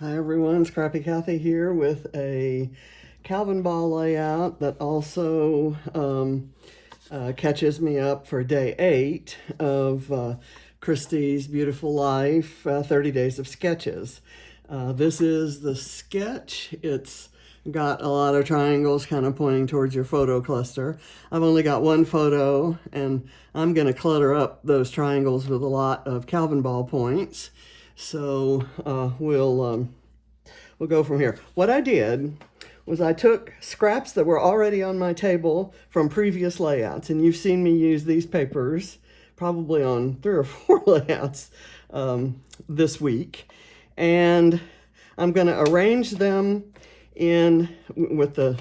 Hi everyone, Scrappy Kathy here with a Calvinball layout that also catches me up for day 8 of Christie's Beautiful Life 30 Days of Sketches. This is the sketch. It's got a lot of triangles kind of pointing towards your photo cluster. I've only got one photo and I'm going to clutter up those triangles with a lot of Calvinball points. So we'll go from here. What I did was I took scraps that were already on my table from previous layouts, and you've seen me use these papers probably on 3 or 4 layouts this week, and I'm going to arrange them in with the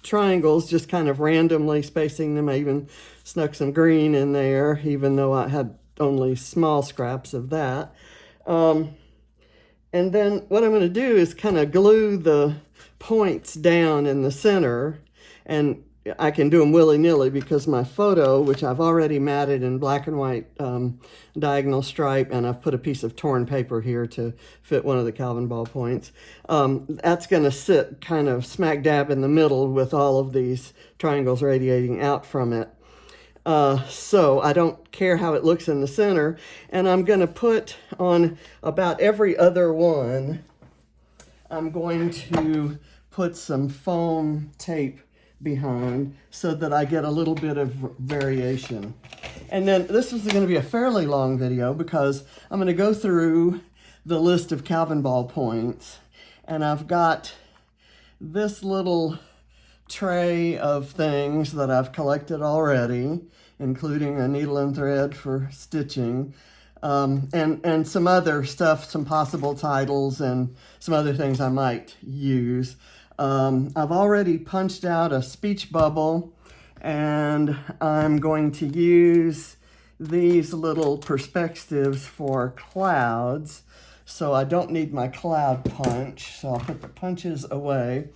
triangles, just kind of randomly spacing them. I even snuck some green in there, even though I had only small scraps of that. And then what I'm going to do is kind of glue the points down in the center, and I can do them willy-nilly because my photo, which I've already matted in black and white diagonal stripe, and I've put a piece of torn paper here to fit one of the Calvinball points, that's going to sit kind of smack dab in the middle with all of these triangles radiating out from it. So I don't care how it looks in the center, and I'm going to put on about every other one, I'm going to put some foam tape behind so that I get a little bit of variation. And then this is going to be a fairly long video because I'm going to go through the list of Calvinball points, and I've got this little tray of things that I've collected already, including a needle and thread for stitching, and some other stuff, some possible titles and some other things I might use. I've already punched out a speech bubble, and I'm going to use these little perspectives for clouds, so I don't need my cloud punch, so I'll put the punches away.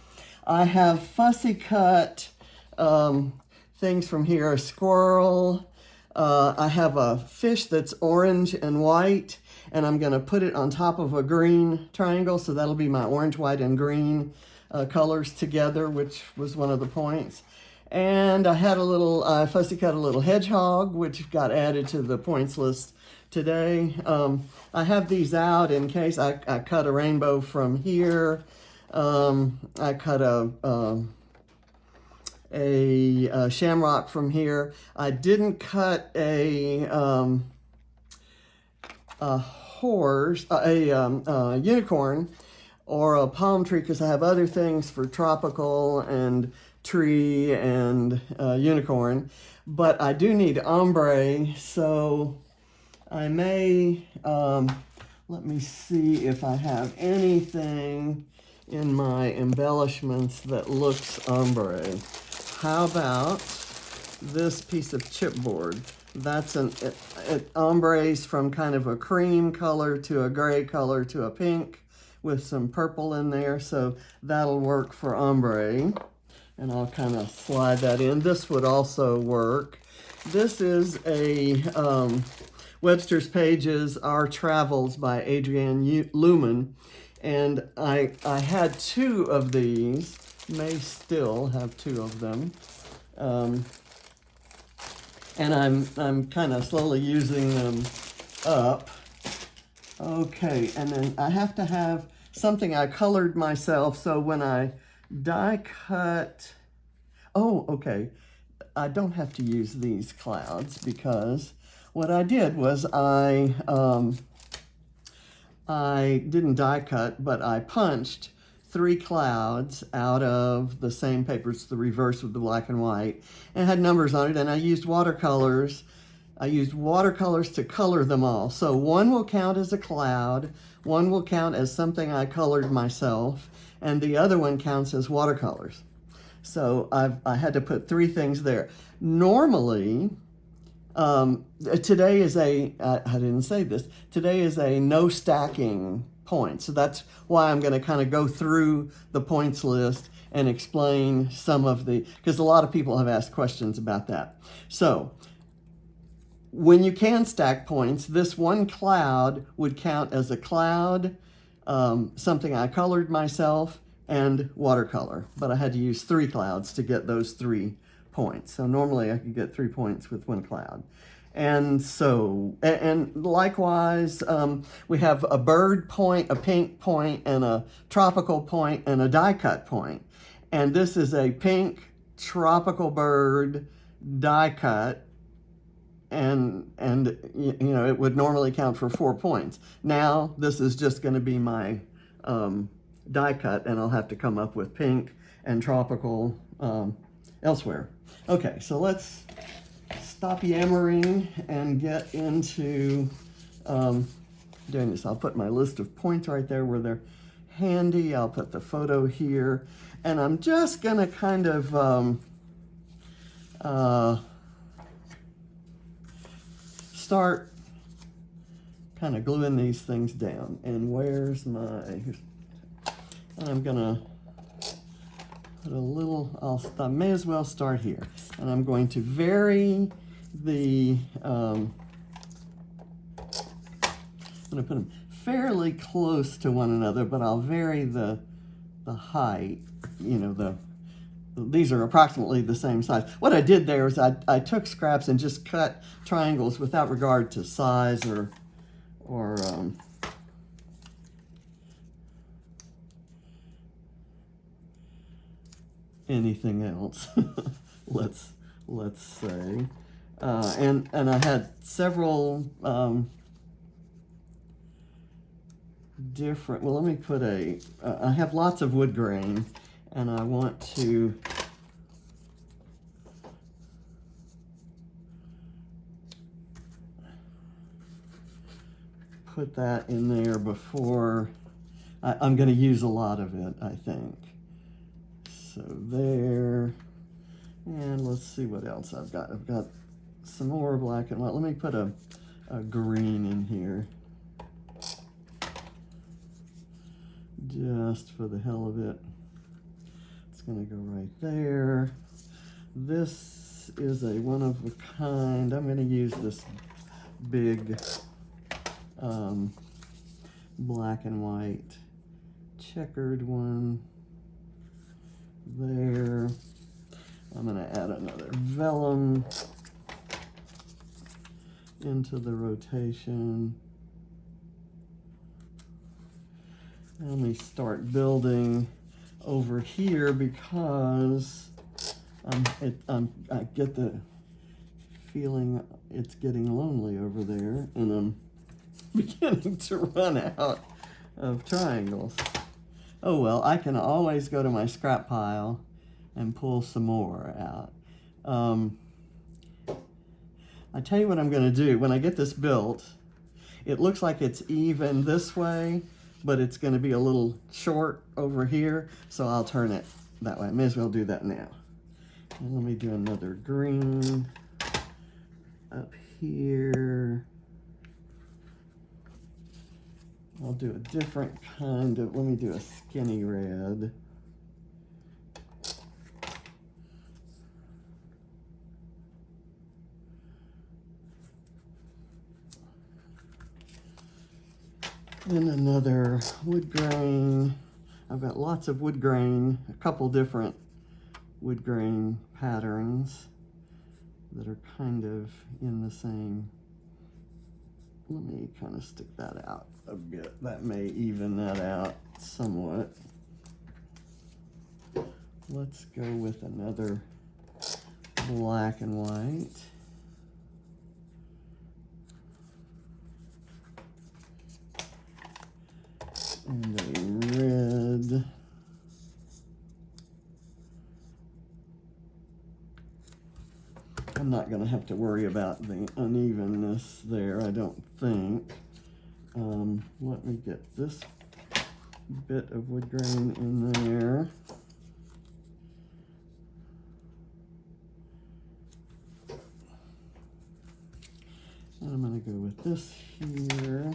I have fussy cut things from here, a squirrel. I have a fish that's orange and white, and I'm going to put it on top of a green triangle, so that'll be my orange, white, and green colors together, which was one of the points. And I had a little, fussy cut a little hedgehog, which got added to the points list today. I have these out in case I cut a rainbow from here. I cut a shamrock from here. I didn't cut a horse, a unicorn or a palm tree because I have other things for tropical and tree and unicorn. But I do need ombre, so I may, let me see if I have anything in my embellishments that looks ombre. How about this piece of chipboard? That's it ombres from kind of a cream color to a gray color to a pink with some purple in there, so that'll work for ombre. And I'll kind of slide that in. This would also work. This is a Webster's Pages, Our Travels by Adrienne Lumen. And I had 2 of these, may still have 2 of them. And I'm kind of slowly using them up. Okay, and then I have to have something I colored myself, so when I die cut, oh, okay, I don't have to use these clouds because what I did was I didn't die cut, but I punched 3 clouds out of the same paper. It's the reverse with the black and white, and it had numbers on it, and I used watercolors. I used watercolors to color them all. So one will count as a cloud, one will count as something I colored myself, and the other one counts as watercolors. So I had to put 3 things there. Normally, today is I didn't say this, today is a no stacking point. So that's why I'm going to kind of go through the points list and explain some of because a lot of people have asked questions about that. So when you can stack points, this one cloud would count as a cloud, something I colored myself, and watercolor. But I had to use 3 clouds to get those 3 points. So normally I could get 3 points with 1 cloud. And so, and likewise, we have a bird point, a pink point, and a tropical point, and a die cut point. And this is a pink tropical bird die cut, and you know, it would normally count for 4 points. Now, this is just going to be my die cut, and I'll have to come up with pink and tropical elsewhere. Okay, so let's stop yammering and get into doing this. I'll put my list of points right there where they're handy. I'll put the photo here, and I'm just gonna kind of start kind of gluing these things down. And where's my, I'm gonna put a little, I may as well start here. And I'm going to vary the, I'm gonna put them fairly close to one another, but I'll vary the height, you know, these are approximately the same size. What I did there is I took scraps and just cut triangles without regard to size or anything else. let's say, and I had several different. Well, let me put I have lots of wood grain, and I want to put that in there before I'm going to use a lot of it, I think. So there, and let's see what else I've got. I've got some more black and white. Let me put a green in here, just for the hell of it. It's going to go right there. This is a one of a kind. I'm going to use this big black and white checkered one there. I'm going to add another vellum into the rotation. Let me start building over here because I get the feeling it's getting lonely over there, and I'm beginning to run out of triangles. Oh well, I can always go to my scrap pile and pull some more out. I tell you what I'm going to do. When I get this built, it looks like it's even this way, but it's going to be a little short over here, so I'll turn it that way. I may as well do that now. And let me do another green up here. I'll do a different kind of, let me do a skinny red. And another wood grain. I've got lots of wood grain, a couple different wood grain patterns that are kind of in the same. Let me kind of stick that out a bit. That may even that out somewhat. Let's go with another black and white. And a red. I'm not going to have to worry about the unevenness there, I don't think. Let me get this bit of wood grain in there. And I'm going to go with this here.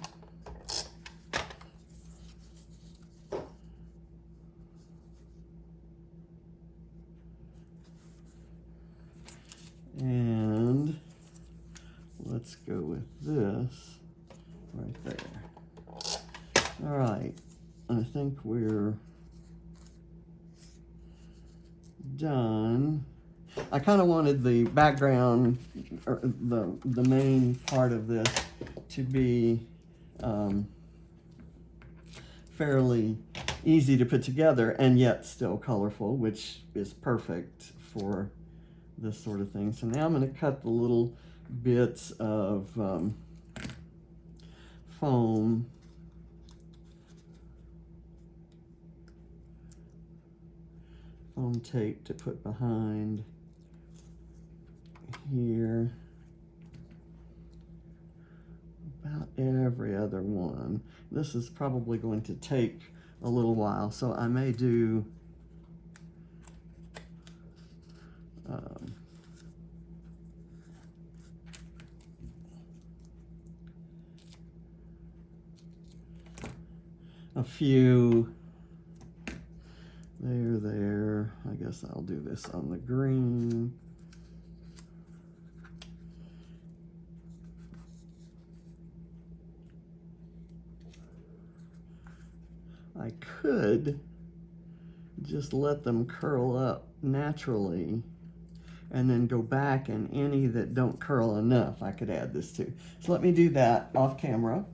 And let's go with this right there. All right, think we're done. I kind of wanted the background, or the main part of this, to be fairly easy to put together and yet still colorful, which is perfect for this sort of thing. So now I'm going to cut the little bits of foam tape to put behind here. About every other one. This is probably going to take a little while, so I may do a few there. I guess I'll do this on the green. I could just let them curl up naturally and then go back, and any that don't curl enough I could add this to. So let me do that off camera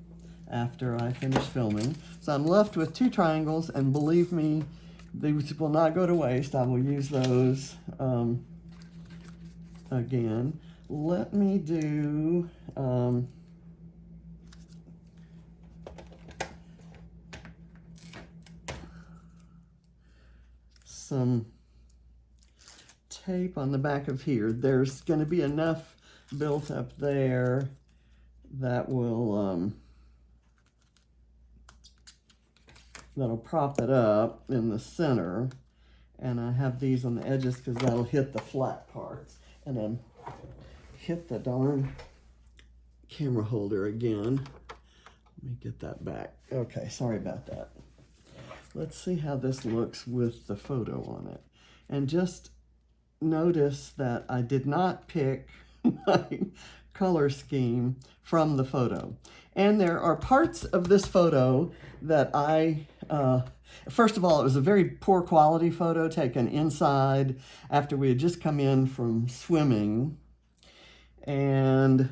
after I finish filming. So I'm left with 2 triangles, and believe me, these will not go to waste. I will use those again. Let me do some tape on the back of here. There's going to be enough built up there that will that'll prop it up in the center, and I have these on the edges because that'll hit the flat parts. And then hit the darn camera holder again. Let me get that back. Okay, sorry about that. Let's see how this looks with the photo on it. And just notice that I did not pick my color scheme from the photo. And there are parts of this photo that first of all, it was a very poor quality photo taken inside after we had just come in from swimming. And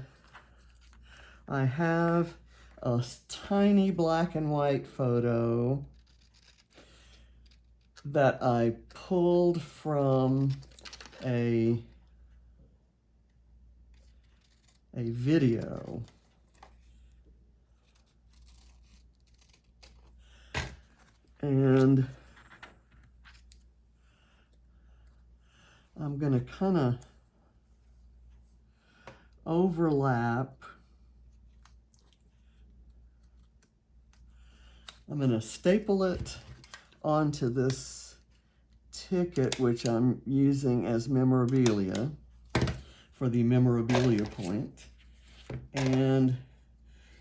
I have a tiny black and white photo that I pulled from a video. And I'm going to kind of overlap. I'm going to staple it onto this ticket, which I'm using as memorabilia for the memorabilia point. And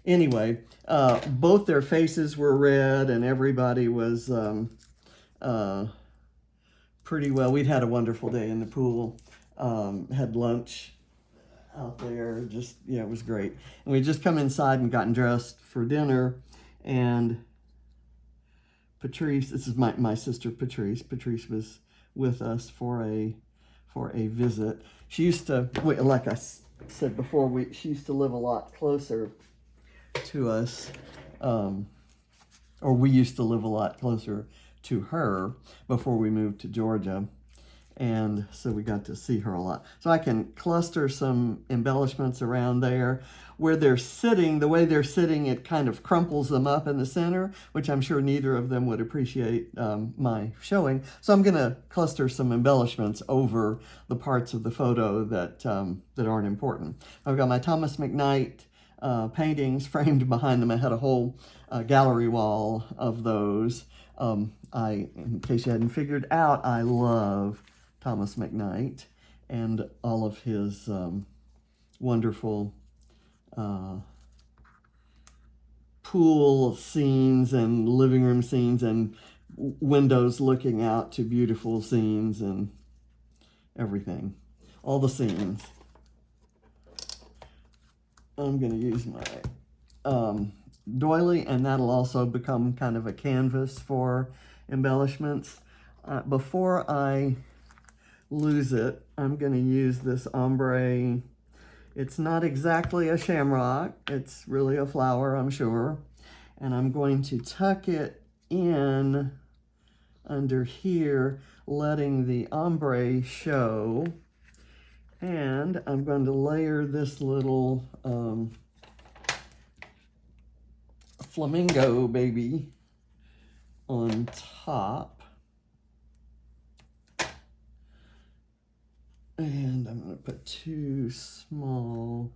anyway, both their faces were red, and everybody was pretty well. We'd had a wonderful day in the pool, had lunch out there, just, yeah, it was great. And we'd just come inside and gotten dressed for dinner, and Patrice, this is my sister Patrice. Patrice was with us for a visit. She used to, like I said before, she used to live a lot closer to us, or we used to live a lot closer to her before we moved to Georgia, and so we got to see her a lot. So I can cluster some embellishments around there. Where they're sitting, the way they're sitting, it kind of crumples them up in the center, which I'm sure neither of them would appreciate my showing. So I'm going to cluster some embellishments over the parts of the photo that aren't important. I've got my Thomas McKnight paintings framed behind them. I had a whole gallery wall of those. In case you hadn't figured out, I love Thomas McKnight and all of his wonderful pool scenes and living room scenes and windows looking out to beautiful scenes and everything. All the scenes. I'm going to use my doily, and that'll also become kind of a canvas for embellishments. Before I lose it, I'm going to use this ombre. It's not exactly a shamrock. It's really a flower, I'm sure. And I'm going to tuck it in under here, letting the ombre show. And I'm going to layer this little flamingo baby on top. And I'm going to put 2 small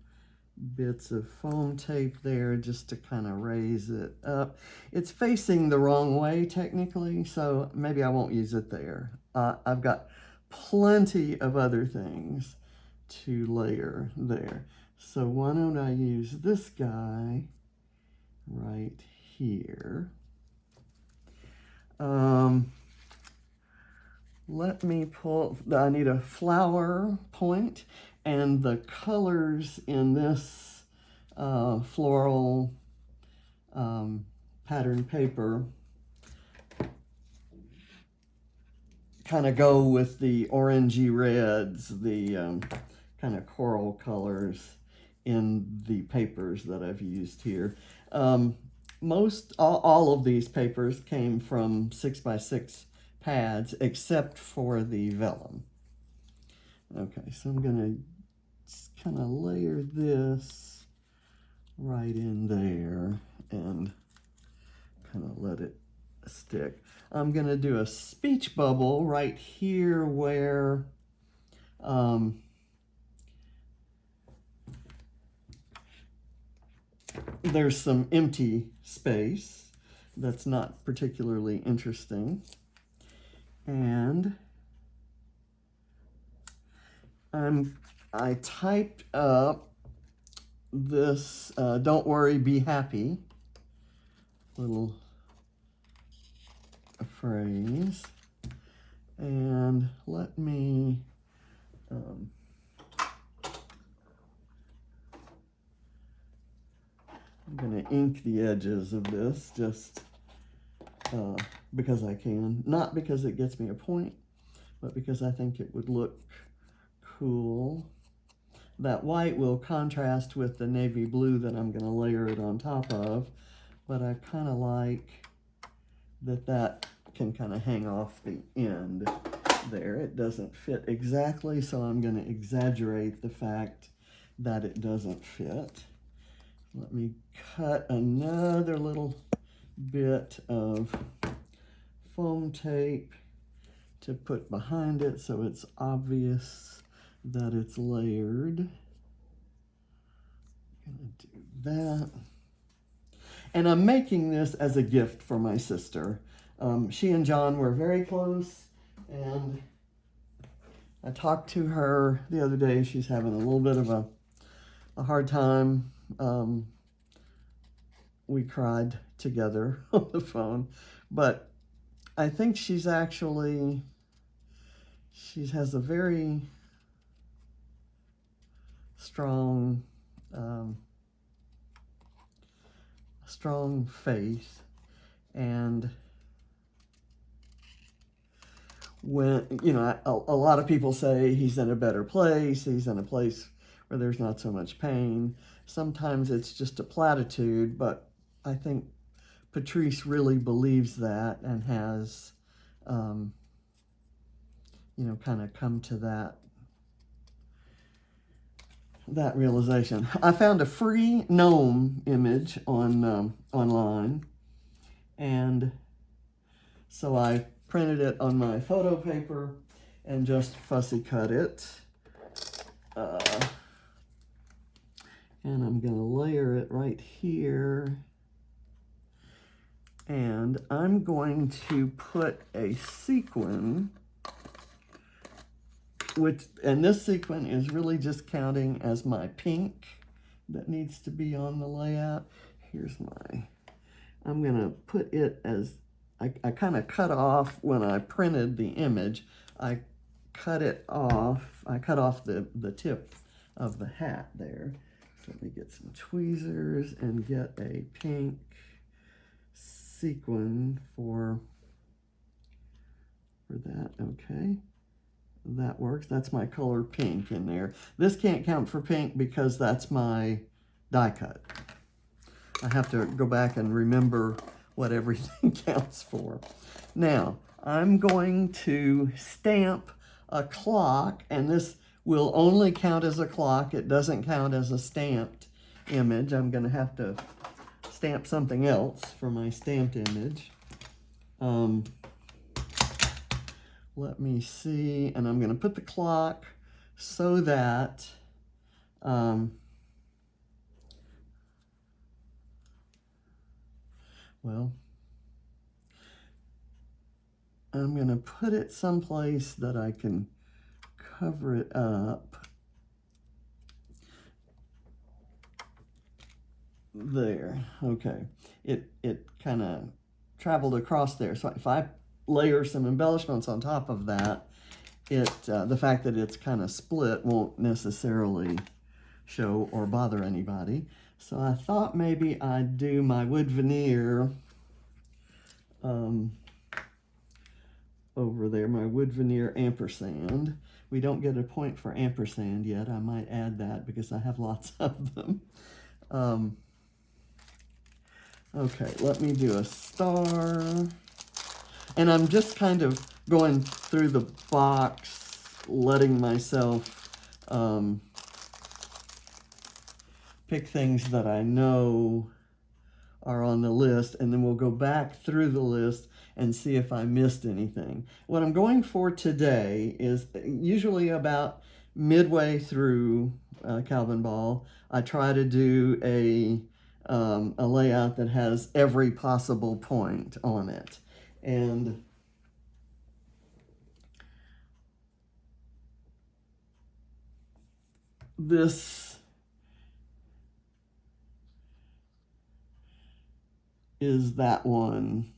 bits of foam tape there just to kind of raise it up. It's facing the wrong way technically, so maybe I won't use it there. I've got plenty of other things to layer there. So why don't I use this guy right here. Let me pull, I need a flower point, and the colors in this floral pattern paper kind of go with the orangey reds, the kind of coral colors in the papers that I've used here. All of these papers came from 6x6 pads, except for the vellum. Okay, so I'm gonna just kind of layer this right in there and kind of let it stick. I'm gonna do a speech bubble right here where there's some empty space that's not particularly interesting. And I typed up this "Don't worry, be happy" little phrase, and let me I'm going to ink the edges of this just because I can, not because it gets me a point, but because I think it would look cool. That white will contrast with the navy blue that I'm going to layer it on top of, but I kind of like that can kind of hang off the end there. It doesn't fit exactly, so I'm going to exaggerate the fact that it doesn't fit. Let me cut another little bit of foam tape to put behind it so it's obvious that it's layered. I'm gonna do that. And I'm making this as a gift for my sister. She and John were very close, and I talked to her the other day. She's having a little bit of a hard time. We cried together on the phone, but I think she has a very strong faith, and when, you know, a lot of people say he's in a better place, he's in a place where there's not so much pain. Sometimes it's just a platitude, but I think Patrice really believes that and has, you know, kind of come to that realization. I found a free gnome image on online, and so I printed it on my photo paper and just fussy cut it. And I'm going to layer it right here. And I'm going to put a sequin, and this sequin is really just counting as my pink that needs to be on the layout. I'm going to put it as, I kind of cut off when I printed the image. I cut it off. I cut off the tip of the hat there. Let me get some tweezers and get a pink sequin for that. Okay, that works. That's my color pink in there. This can't count for pink because that's my die cut. I have to go back and remember what everything counts for. Now, I'm going to stamp a clock, and this will only count as a clock. It doesn't count as a stamped image. I'm going to have to stamp something else for my stamped image. Let me see, and I'm going to put the clock so that well, I'm going to put it someplace that I can cover it up. There. Okay. It kind of traveled across there. So if I layer some embellishments on top of that, the fact that it's kind of split won't necessarily show or bother anybody. So I thought maybe I'd do my wood veneer over there, my wood veneer ampersand. We don't get a point for ampersand yet. I might add that because I have lots of them. Okay, let me do a star. And I'm just kind of going through the box, letting myself pick things that I know are on the list, and then we'll go back through the list and see if I missed anything. What I'm going for today is usually about midway through Calvinball, I try to do a layout that has every possible point on it. And this is that one.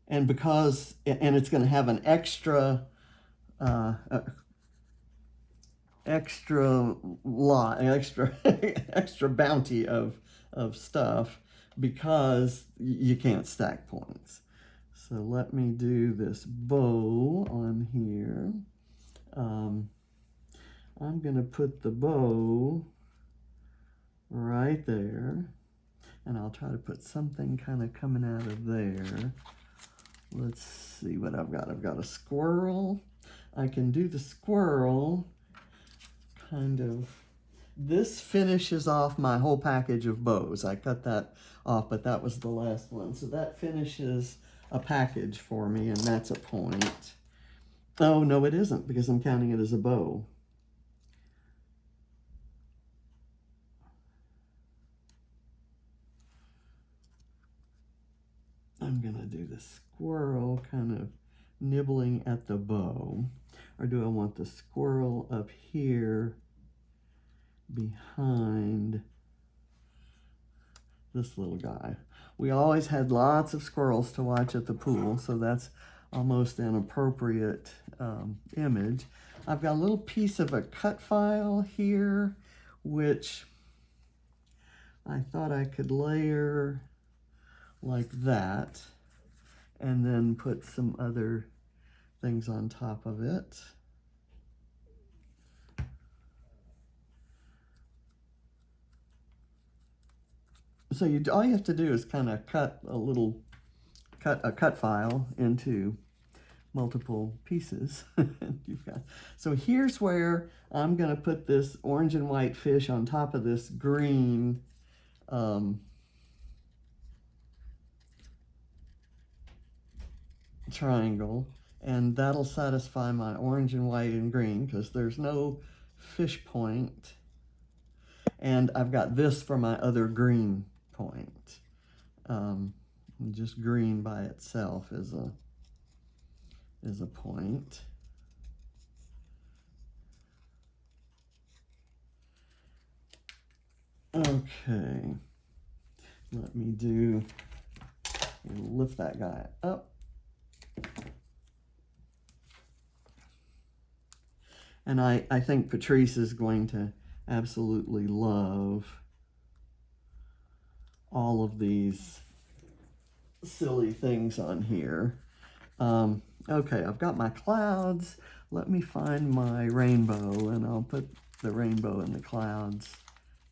And because, and it's going to have an extra extra bounty of stuff because you can't stack points. So let me do this bow on here. I'm going to put the bow right there, and I'll try to put something kind of coming out of there. Let's see what I've got. I've got a squirrel. I can do the squirrel kind of. This finishes off my whole package of bows. I cut that off, but that was the last one. So that finishes a package for me, and that's a point. Oh, no, it isn't, because I'm counting it as a bow. I'm going to do the squirrel kind of nibbling at the bow. Or do I want the squirrel up here behind this little guy? We always had lots of squirrels to watch at the pool, so that's almost an appropriate image. I've got a little piece of a cut file here, which I thought I could layer like that, and then put some other things on top of it. So all you have to do is kind of cut a cut file into multiple pieces. So here's where I'm going to put this orange and white fish on top of this green triangle, and that'll satisfy my orange and white and green because there's no fish point, and I've got this for my other green point. Just green by itself is a point. Okay, let me lift that guy up. And I think Patrice is going to absolutely love all of these silly things on here. Okay, I've got my clouds. Let me find my rainbow, and I'll put the rainbow and the clouds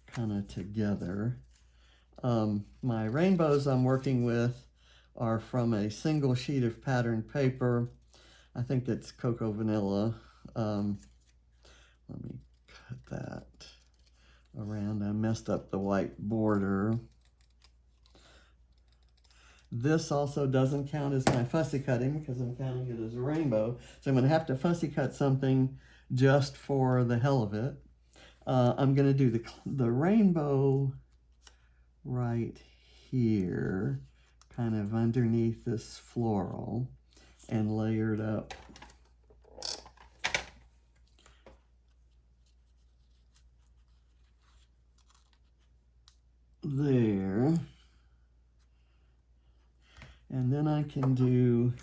kind of together. My rainbows I'm working with are from a single sheet of patterned paper. I think it's Cocoa Vanilla. Let me cut that around. I messed up the white border. This also doesn't count as my fussy cutting because I'm counting it as a rainbow. So I'm going to have to fussy cut something just for the hell of it. I'm going to do the rainbow right here, kind of underneath this floral, and layered up there. And then I can do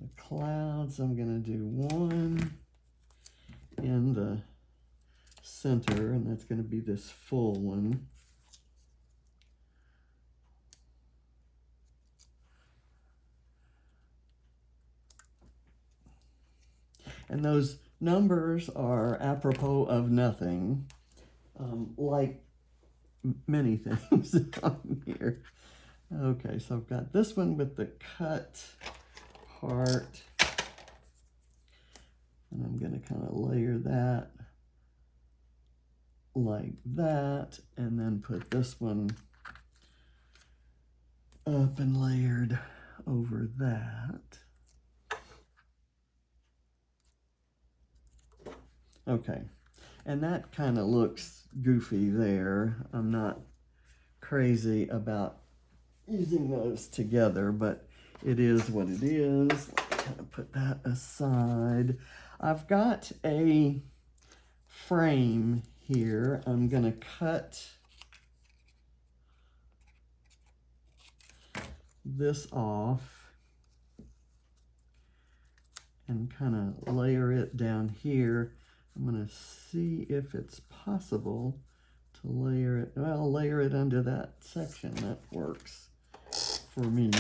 the clouds. I'm going to do one in the center, and that's going to be this full one. And those numbers are apropos of nothing, like many things on here. Okay, so I've got this one with the cut part, and I'm going to kind of layer that like that, and then put this one up and layered over that. Okay, and that kind of looks goofy there. I'm not crazy about using those together, but it is what it is. Let's kind of put that aside. I've got a frame here. I'm going to cut this off and kind of layer it down here. I'm going to see if it's possible to layer it. Well, layer it under that section. That works for me.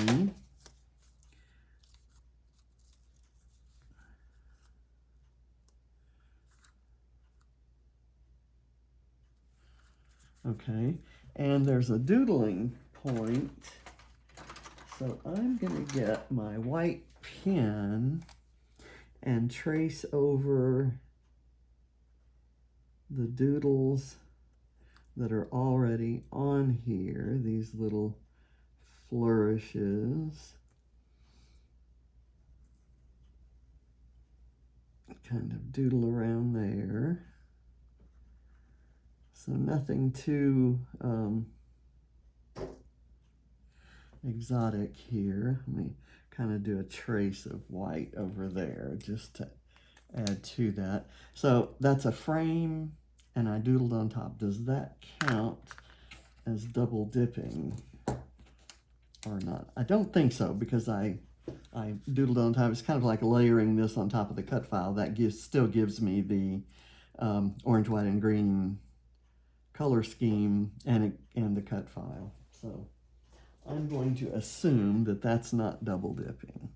Okay, and there's a doodling point. So I'm going to get my white pen and trace over the doodles that are already on here, these little flourishes. Kind of doodle around there. So nothing too exotic here. Let me kind of do a trace of white over there just to add to that. So that's a frame, and I doodled on top. Does that count as double dipping or not? I don't think so, because I doodled on top. It's kind of like layering this on top of the cut file. That still gives me the orange, white, and green color scheme and the cut file. So I'm going to assume that that's not double dipping.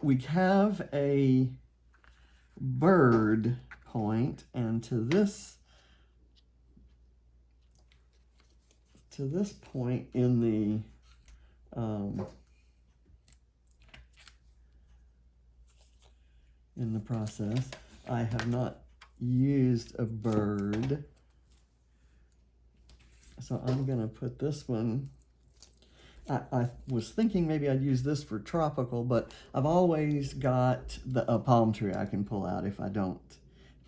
We have a bird point, and to this point in the process, I have not used a bird. So I'm going to put this one, I was thinking maybe I'd use this for tropical, but I've always got a palm tree I can pull out if I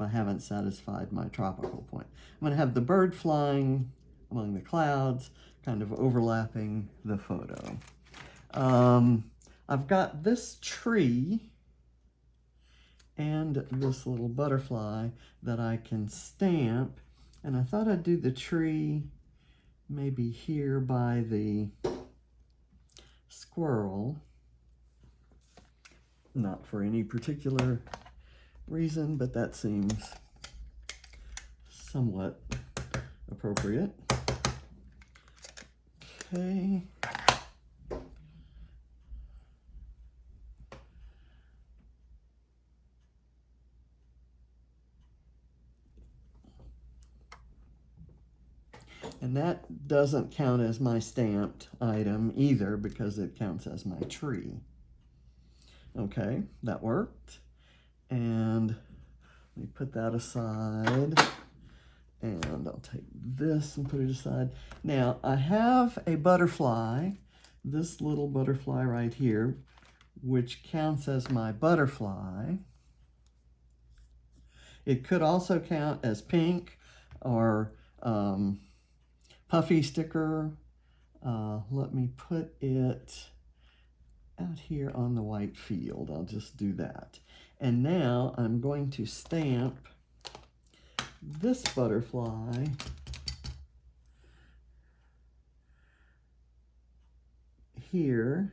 haven't satisfied my tropical point. I'm going to have the bird flying among the clouds, kind of overlapping the photo. I've got this tree and this little butterfly that I can stamp, and I thought I'd do the tree maybe here by the squirrel, not for any particular reason, but that seems somewhat appropriate. Okay. And that doesn't count as my stamped item either because it counts as my tree. Okay, that worked. And let me put that aside. And I'll take this and put it aside. Now, I have a butterfly, this little butterfly right here, which counts as my butterfly. It could also count as pink or puffy sticker. Let me put it out here on the white field. I'll just do that. And now I'm going to stamp this butterfly here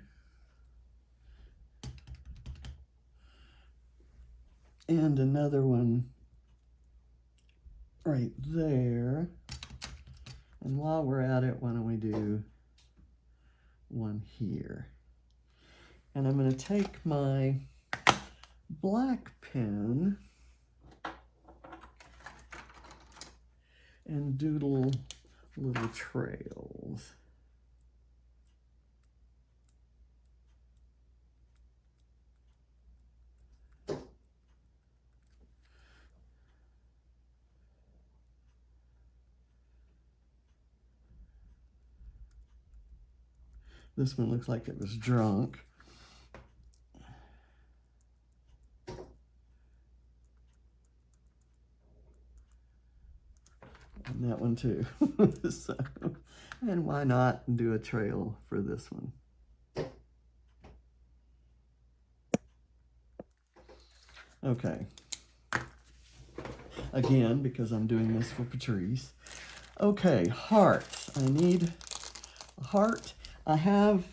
and another one right there. And while we're at it, why don't we do one here? And I'm going to take my black pen and doodle little trails. This one looks like it was drunk. And that one too. So, and why not do a trail for this one? Okay. Again, because I'm doing this for Patrice. Okay, hearts. I need a heart. I have,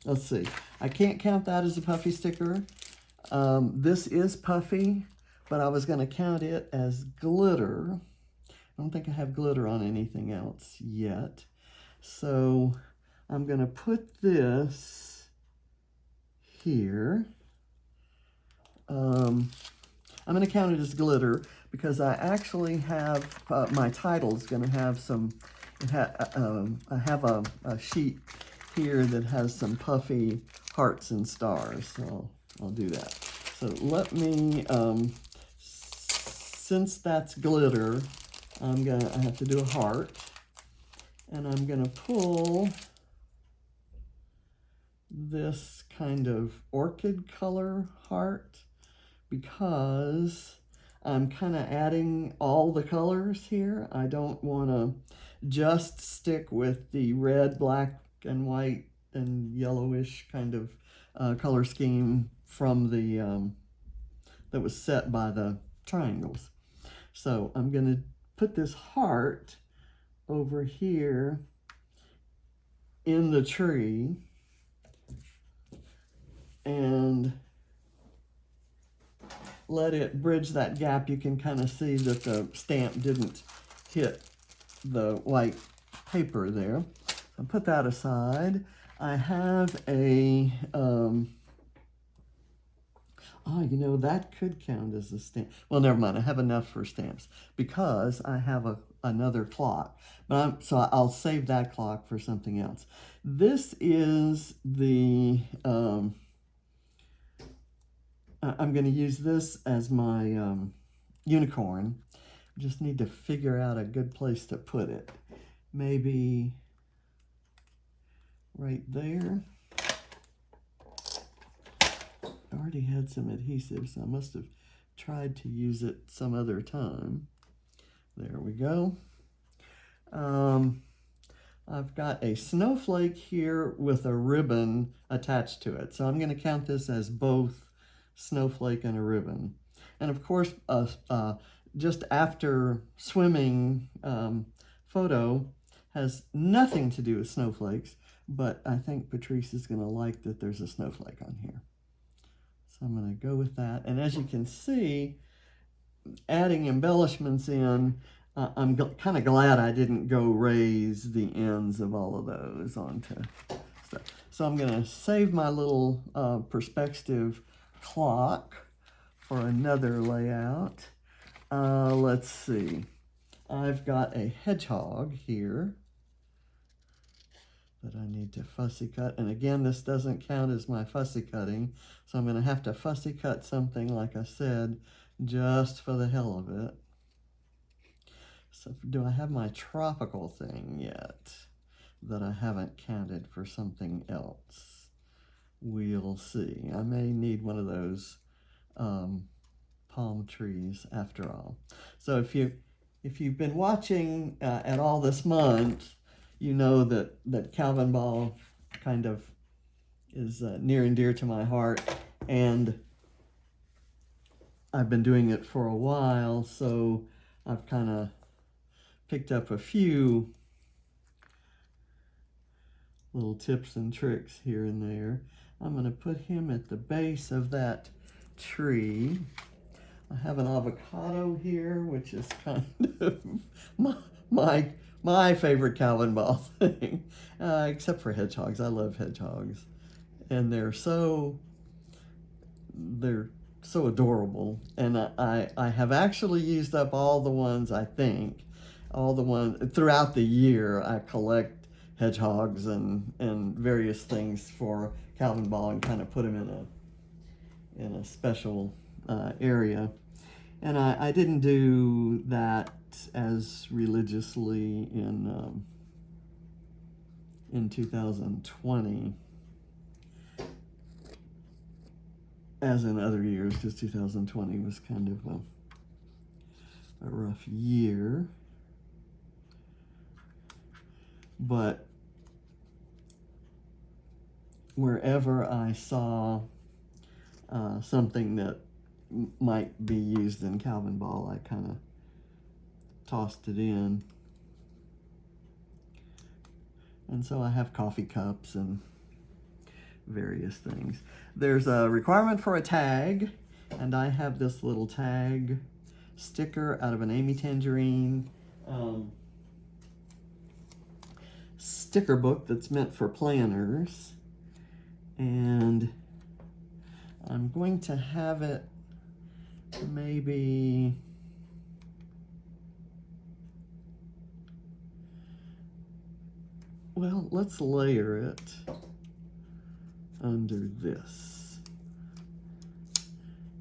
let's see, I can't count that as a puffy sticker. This is puffy, but I was going to count it as glitter. I don't think I have glitter on anything else yet. So I'm going to put this here. I'm going to count it as glitter because I actually have, my title is going to have some, I have a sheet here that has some puffy hearts and stars, so I'll do that. So let me, since that's glitter, I have to do a heart, and I'm gonna pull this kind of orchid color heart because I'm kind of adding all the colors here. I don't want to just stick with the red, black, and white and yellowish kind of color scheme from the that was set by the triangles. So I'm going to put this heart over here in the tree and let it bridge that gap. You can kind of see that the stamp didn't hit the white paper there. I'll put that aside. I have a, you know, that could count as a stamp. Well, never mind, I have enough for stamps because I have another clock. But so I'll save that clock for something else. This is the, I'm going to use this as my unicorn. Just need to figure out a good place to put it. Maybe right there. I already had some adhesive, so I must have tried to use it some other time. There we go. I've got a snowflake here with a ribbon attached to it. So I'm going to count this as both snowflake and a ribbon. And of course, just after swimming photo has nothing to do with snowflakes, but I think Patrice is going to like that there's a snowflake on here. So I'm going to go with that. And as you can see, adding embellishments in, I'm kind of glad I didn't go raise the ends of all of those onto stuff. So I'm going to save my little perspective clock for another layout. Let's see. I've got a hedgehog here that I need to fussy cut. And again, this doesn't count as my fussy cutting. So I'm going to have to fussy cut something, like I said, just for the hell of it. So do I have my tropical thing yet that I haven't counted for something else? We'll see. I may need one of those palm trees after all. So if you've been watching at all this month, you know that Calvinball kind of is near and dear to my heart, and I've been doing it for a while, so I've kind of picked up a few little tips and tricks here and there. I'm going to put him at the base of that tree. I have an avocado here, which is kind of my favorite Calvinball thing, except for hedgehogs. I love hedgehogs, and they're so adorable. And I have actually used up all the ones, I think. All the ones throughout the year. I collect hedgehogs and various things for Calvinball and kind of put them in a special area. And I didn't do that as religiously in 2020 as in other years, because 2020 was kind of a rough year. But wherever I saw something that might be used in Calvinball, I kind of tossed it in. And so I have coffee cups and various things. There's a requirement for a tag, and I have this little tag sticker out of an Amy Tangerine sticker book that's meant for planners, and I'm going to have it maybe well, let's layer it under this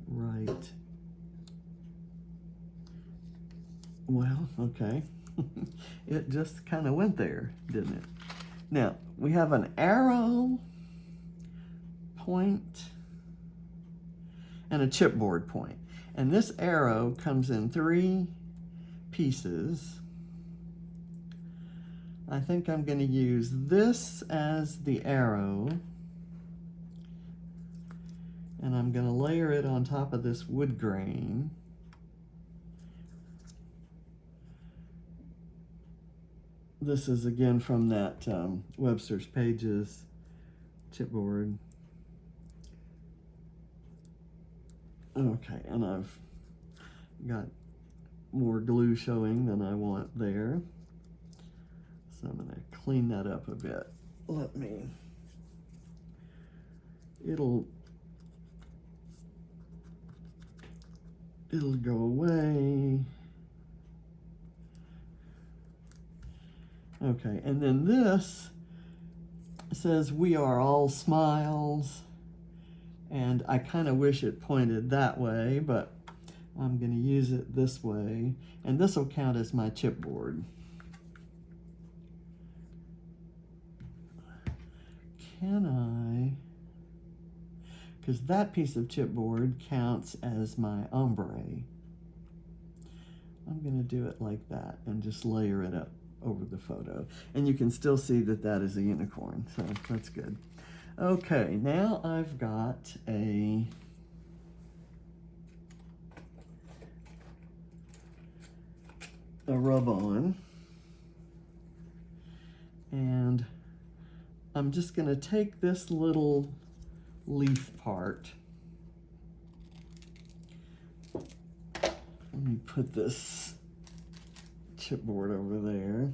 right. Well, okay. It just kind of went there, didn't it? Now, we have an arrow point and a chipboard point. And this arrow comes in 3 pieces. I think I'm going to use this as the arrow. And I'm going to layer it on top of this wood grain. This is again from that Webster's Pages chipboard. Okay, and I've got more glue showing than I want there. So I'm going to clean that up a bit. It'll go away. Okay, and then this says we are all smiles, and I kind of wish it pointed that way, but I'm going to use it this way, and this will count as my chipboard. Can I, because that piece of chipboard counts as my ombre. I'm going to do it like that and just layer it up over the photo. And you can still see that that is a unicorn, so that's good. Okay, now I've got a rub-on, and I'm just going to take this little leaf part. Let me put this chipboard over there.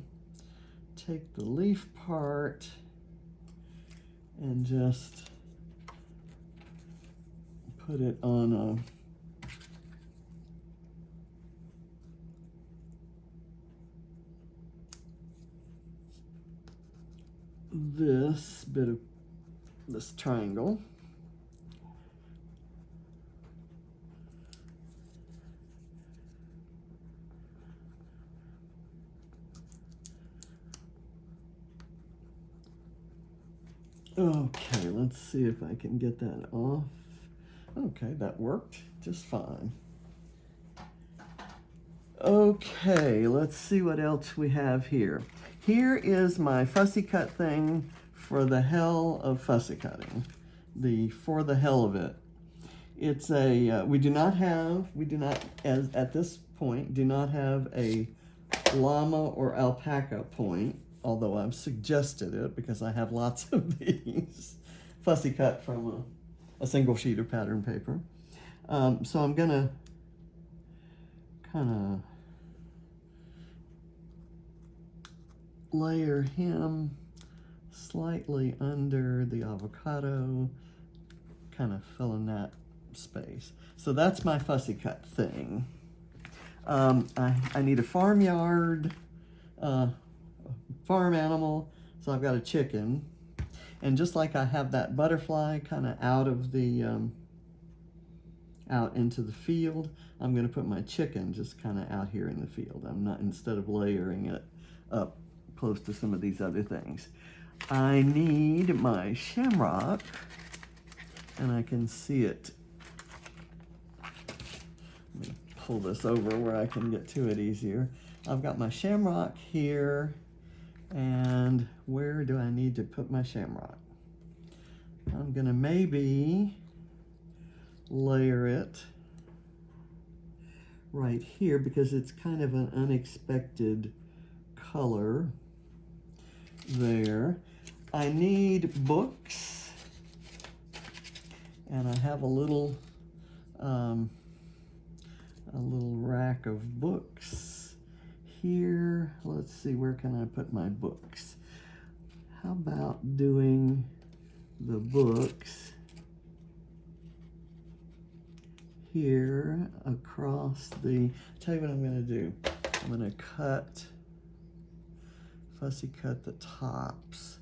Take the leaf part and just put it on this bit of this triangle. Okay, let's see if I can get that off. Okay, that worked just fine. Okay, let's see what else we have here. Here is my fussy cut thing for the hell of fussy cutting. For the hell of it. It's a, we do not, as at this point, do not have a llama or alpaca point, although I've suggested it because I have lots of these fussy cut from a single sheet of pattern paper. So I'm gonna kind of layer him slightly under the avocado, kind of filling that space. So that's my fussy cut thing. I need a farmyard, farm animal, so I've got a chicken. And just like I have that butterfly kind of out of the, out into the field, I'm gonna put my chicken just kind of out here in the field. I'm not, instead of layering it up close to some of these other things. I need my shamrock, and I can see it. Let me pull this over where I can get to it easier. I've got my shamrock here, and where do I need to put my shamrock? I'm gonna maybe layer it right here because it's kind of an unexpected color there. I need books, and I have a little rack of books here. Let's see, where can I put my books? How about doing the books here across the, tell you what I'm gonna do. I'm gonna fussy cut the tops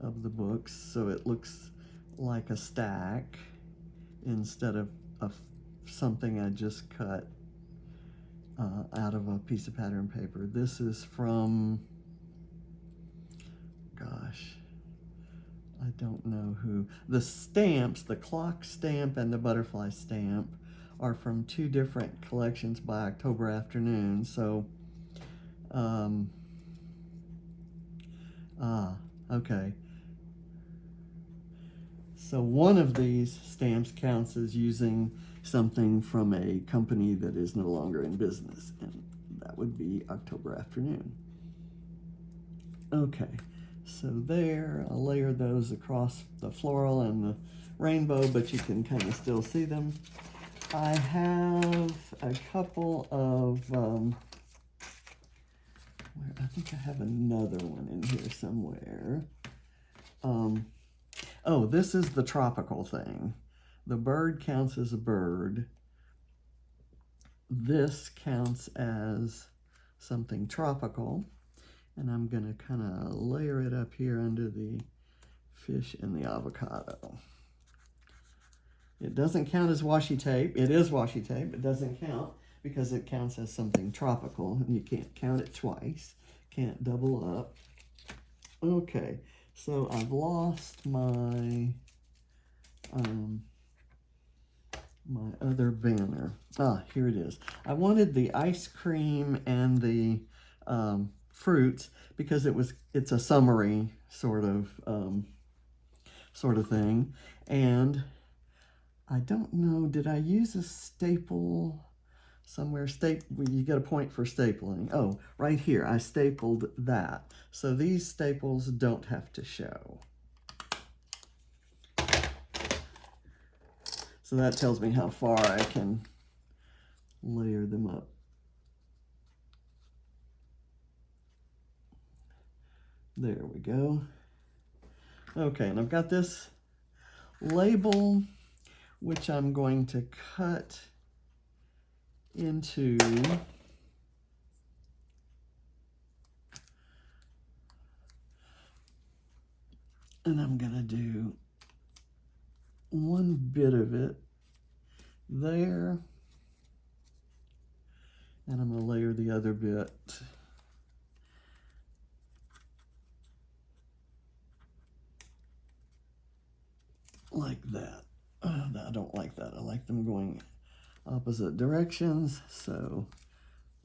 of the books so it looks like a stack instead of something I just cut out of a piece of pattern paper. This is from, gosh, I don't know who. The stamps, the clock stamp and the butterfly stamp, are from two different collections by October Afternoon. So, okay. So one of these stamps counts as using something from a company that is no longer in business, and that would be October Afternoon. Okay, so there, I'll layer those across the floral and the rainbow, but you can kind of still see them. I have a couple of, I think I have another one in here somewhere. Oh, this is the tropical thing. The bird counts as a bird. This counts as something tropical. And I'm gonna kind of layer it up here under the fish and the avocado. It doesn't count as washi tape. It is washi tape. It doesn't count because it counts as something tropical, and you can't count it twice. Can't double up. Okay, so I've lost my my other banner. Ah, here it is. I wanted the ice cream and the fruits because it's a summary sort of thing, and I don't know, did I use a staple somewhere? You get a point for stapling. Oh, right here, I stapled that. So these staples don't have to show. So that tells me how far I can layer them up. There we go. Okay, and I've got this label, which I'm going to cut into and I'm gonna do one bit of it there, and I'm gonna layer the other bit like that. I don't like that. I like them going opposite directions, so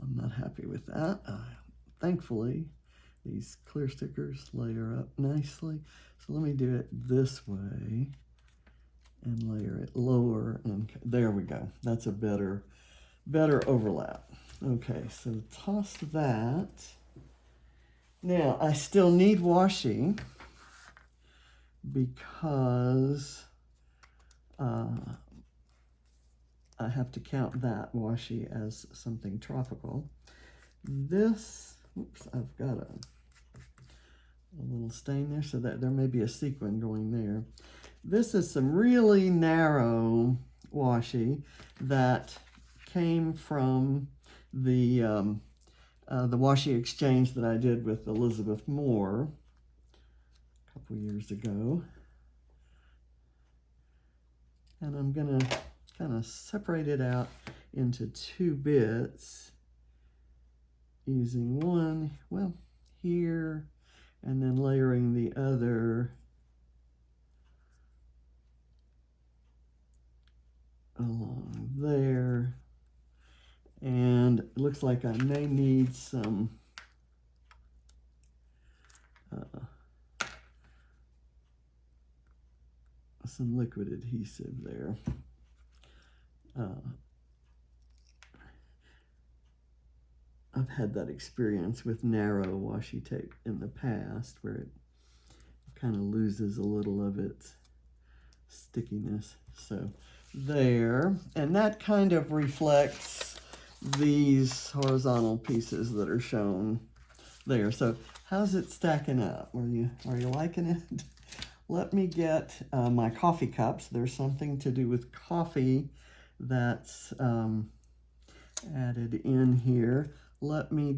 I'm not happy with that. Thankfully, these clear stickers layer up nicely. So let me do it this way and layer it lower, and there we go. That's a better overlap. Okay, so toss that. Now, I still need washi because I have to count that washi as something tropical. This, oops, I've got a little stain there, so that there may be a sequin going there. This is some really narrow washi that came from the washi exchange that I did with Elizabeth Moore a couple years ago. And I'm gonna kind of separate it out into two bits using one, well, here, and then layering the other along there. And it looks like I may need some liquid adhesive there. I've had that experience with narrow washi tape in the past where it kind of loses a little of its stickiness. So there, and that kind of reflects these horizontal pieces that are shown there. So how's it stacking up? Are you liking it? Let me get my coffee cups. There's something to do with coffee that's added in here. Let me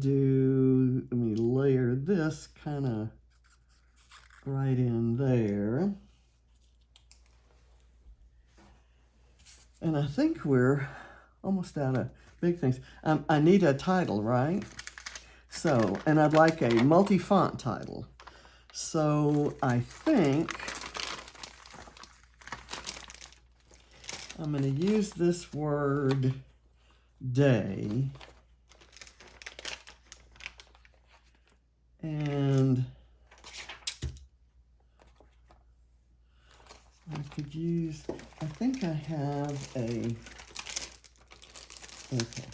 layer this kind of right in there. And I think we're almost out of big things. I need a title, right? So, and I'd like a multi-font title. So I think I'm going to use this word day, and I could use, I think I have a, okay,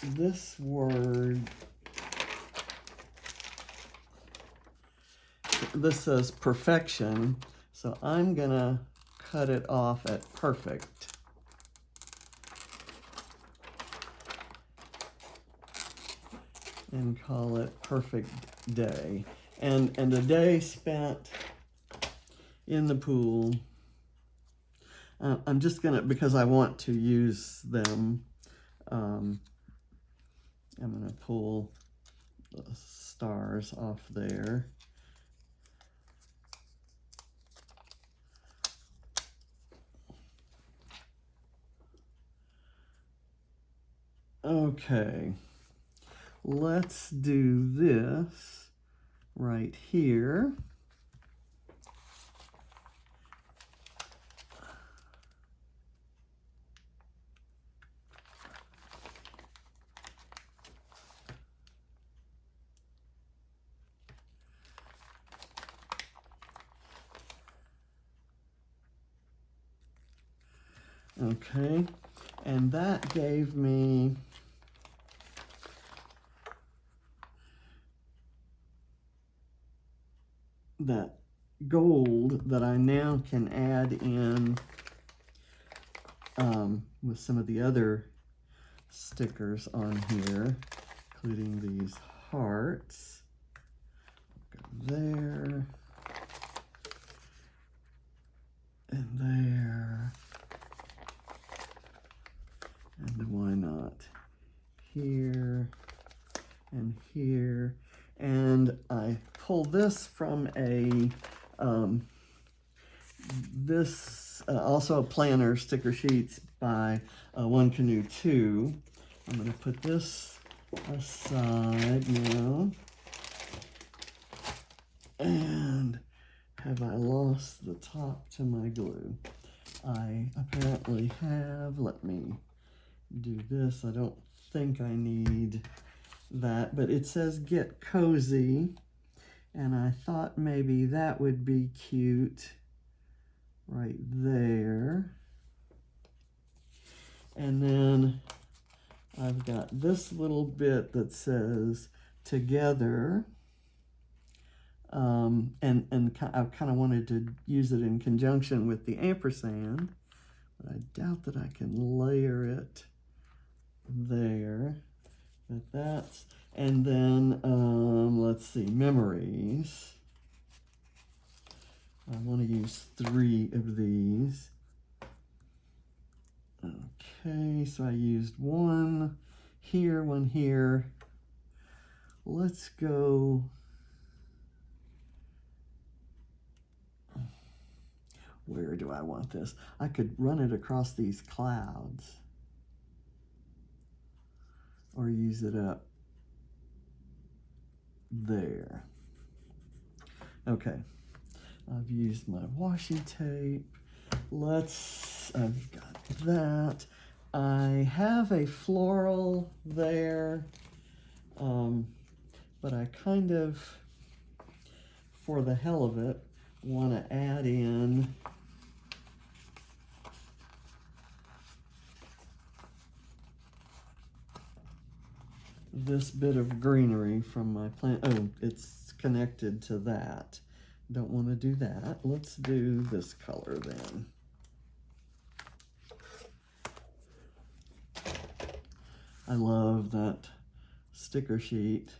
this word, this says perfection, so I'm gonna cut it off at perfect. And call it perfect day. And a day spent in the pool. I'm just gonna, because I want to use them, I'm gonna pull the stars off there. Okay, let's do this right here. Okay, and that gave me that gold that I now can add in with some of the other stickers on here, including these hearts. there, and there, and why not here and here. And I pull this from a also a planner, sticker sheets by One Canoe 2. I'm going to put this aside now. And have I lost the top to my glue? I apparently have. Let me do this. I don't think I need that, but it says get cozy, and I thought maybe that would be cute right there. And then I've got this little bit that says together, and I kind of wanted to use it in conjunction with the ampersand, but I doubt that I can layer it there. But that's, and then let's see, memories. I want to use 3 of these. Okay, so I used one here, one here. Let's go. Where do I want this? I could run it across these clouds or use it up there. Okay, I've used my washi tape. I've got that. I have a floral there, but I kind of, for the hell of it, want to add in this bit of greenery from my plant. Oh, it's connected to that. Don't want to do that. Let's do this color then. I love that sticker sheet.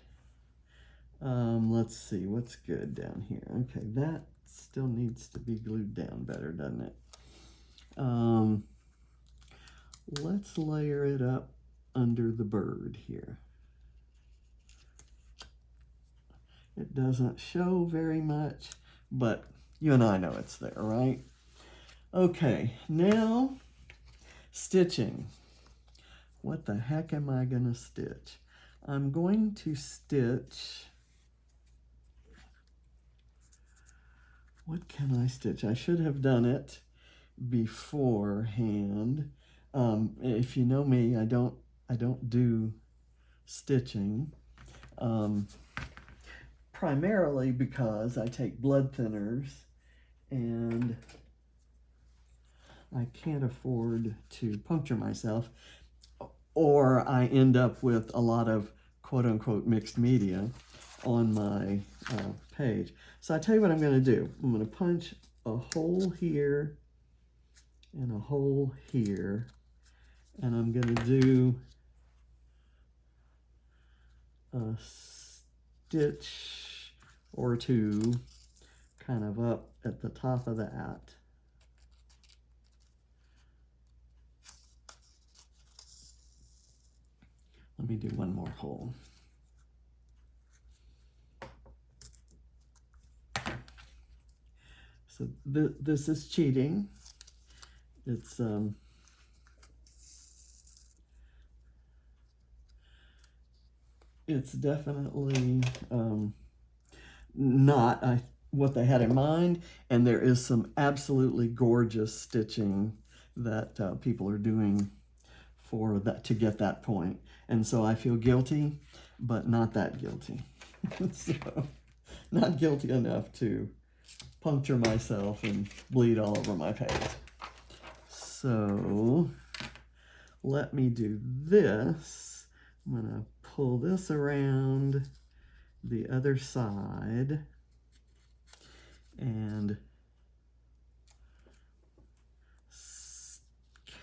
Let's see, what's good down here? Okay, that still needs to be glued down better, doesn't it? Let's layer it up under the bird here. It doesn't show very much, but you and I know it's there, right? Okay, now stitching. What the heck am I gonna stitch? I'm going to stitch, what can I stitch? I should have done it beforehand. If you know me, I don't do stitching. Primarily because I take blood thinners and I can't afford to puncture myself, or I end up with a lot of quote-unquote mixed media on my page. So I tell you what I'm going to do. I'm going to punch a hole here and a hole here, and I'm going to do a stitch or 2 kind of up at the top of that. Let me do one more hole. So this is cheating. It's definitely not what they had in mind, and there is some absolutely gorgeous stitching that people are doing for that to get that point. And so I feel guilty, but not that guilty. So not guilty enough to puncture myself and bleed all over my page. So let me do this. I'm gonna pull this around the other side and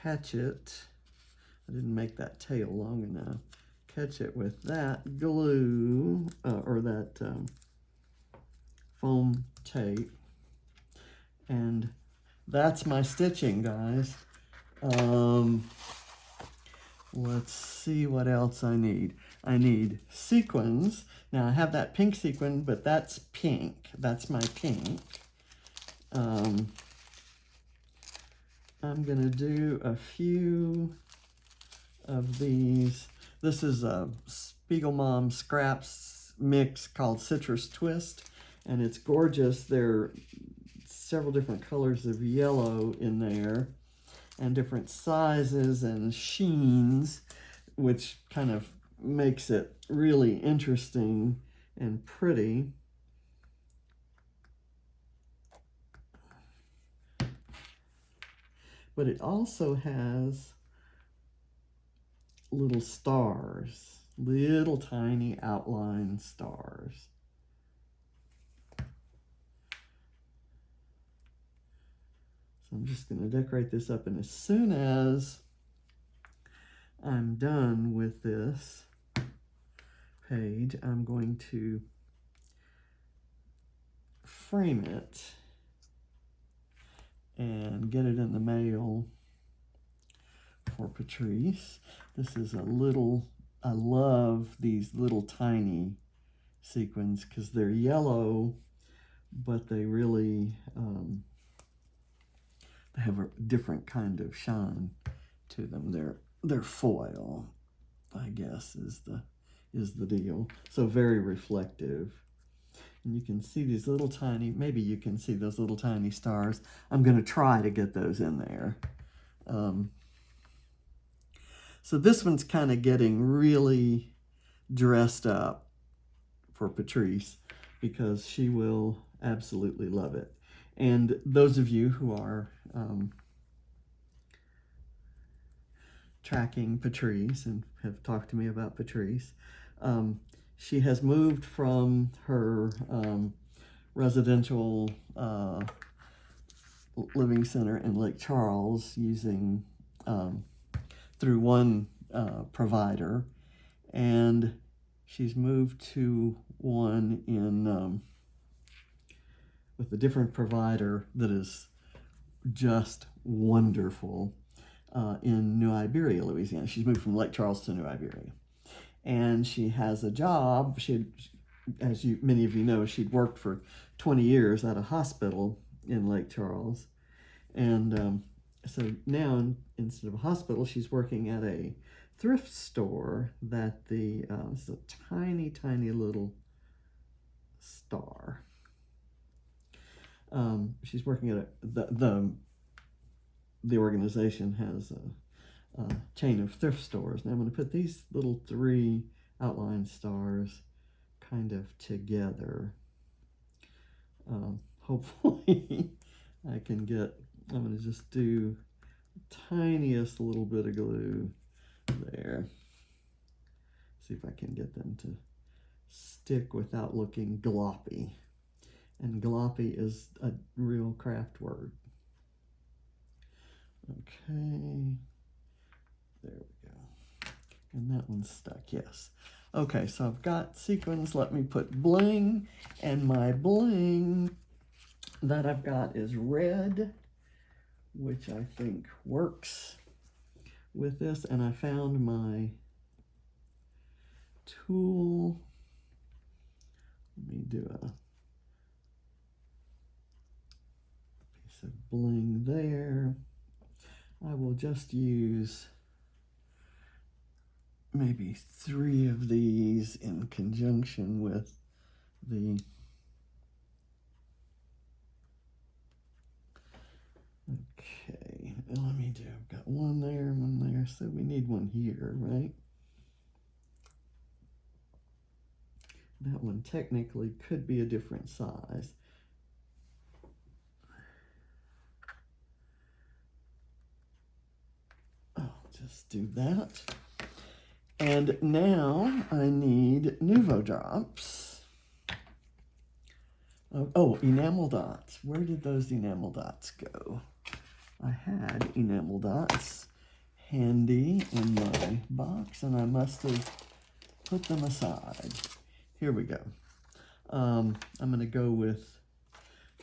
catch it. I didn't make that tail long enough. Catch it with that glue or that foam tape. And that's my stitching, guys. Let's see what else I need. I need sequins. Now I have that pink sequin, but that's pink. That's my pink. I'm gonna do a few of these. This is a Spiegel Mom Scraps mix called Citrus Twist, and it's gorgeous. There are several different colors of yellow in there, and different sizes and sheens, which kind of makes it really interesting and pretty. But it also has little stars, little tiny outline stars. I'm just going to decorate this up, and as soon as I'm done with this page, I'm going to frame it and get it in the mail for Patrice. This is a little, I love these little tiny sequins because they're yellow, but they really, they have a different kind of shine to them. They're foil, I guess, is the deal. So very reflective. And you can see these little tiny, maybe you can see those little tiny stars. I'm going to try to get those in there. So this one's kind of getting really dressed up for Patrice because she will absolutely love it. And those of you who are tracking Patrice and have talked to me about Patrice, she has moved from her residential living center in Lake Charles using through one provider, and she's moved to one in with a different provider that is just wonderful in New Iberia, Louisiana. She's moved from Lake Charles to New Iberia. And she has a job. As many of you know, she'd worked for 20 years at a hospital in Lake Charles. And so now, instead of a hospital, she's working at a thrift store that it's a tiny, tiny little star. She's working at the organization has a chain of thrift stores. Now I'm going to put these little 3 outline stars kind of together. Hopefully I can get, I'm going to just do the tiniest little bit of glue there. See if I can get them to stick without looking gloppy. And gloppy is a real craft word. Okay, there we go. And that one's stuck, yes. Okay, so I've got sequins. Let me put bling, and my bling that I've got is red, which I think works with this. And I found my tool. Let me do a piece of bling there. I will just use maybe 3 of these in conjunction with the okay, let me do, I've got one there, so we need one here, right? That one technically could be a different size. Just do that. And now I need Nuvo drops. Oh, enamel dots. Where did those enamel dots go? I had enamel dots handy in my box, and I must have put them aside. Here we go. I'm going to go with